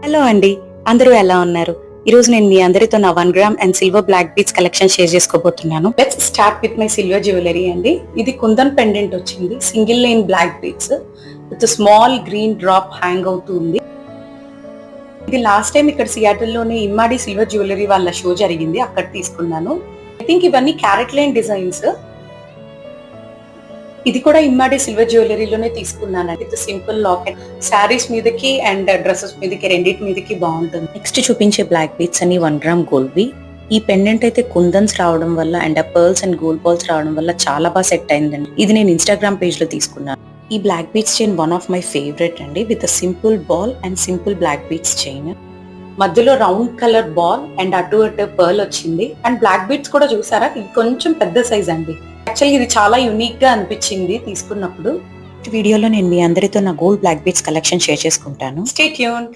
Hello అండి, అందరూ ఎలా ఉన్నారు? ఈరోజు నేను మీ అందరితో నా 1 gram and silver black beads collection share చేసుకోబోతున్నాను. Let's start with my silver jewellery అండి. ఇది కుందన్ పెండెంట్ వచ్చింది, single line black beads with small green drop hang అవుతూ ఉంది. ఇది లాస్ట్ టైం ఇక్కడ సియాటిల్ లోని ఇమ్మాడి సిల్వర్ జ్యువెలరీ వాళ్ళ షో జరిగింది, అక్కడ తీసుకున్నాను. ఐ థింక్ ఇవన్నీ క్యారెట్ లైన్ డిజైన్స్. ఇది కూడా ఇమ్మాడి సిల్వర్ జ్యువెలరీలోనే తీసుకున్నాను. విత్ సింపుల్ లాకెట్, శారీస్ మీదకి అండ్ డ్రెస్సెస్ మీదకి రెండింటి మీదకి బాగుంటుంది. నెక్స్ట్ చూపించే బ్లాక్ బీడ్స్ అన్ని 1 గ్రామ్ గోల్డ్ వి. ఈ పెండెంట్ అయితే కుందన్స్ రావడం వల్ల and pearls and gold balls రావడం వల్ల చాలా బాగా సెట్ అయిందండి. ఇది నేను ఇన్స్టాగ్రామ్ పేజ్ లో తీసుకున్నాను. ఈ black beads chain one of my favourite అండి, with simple ball and simple black beads chain. మధ్యలో రౌండ్ కలర్ బాల్ అండ్ అటు పర్ల్ వచ్చింది. అండ్ బ్లాక్ బీడ్స్ కూడా చూసారా, ఇది కొంచెం పెద్ద సైజ్ అండి. యాక్చువల్లీ ఇది చాలా యూనిక్ గా అనిపించింది తీసుకున్నప్పుడు. వీడియోలో నేను మీ అందరితో నా gold black beads collection share చేసుకుంటాను. Stay tuned.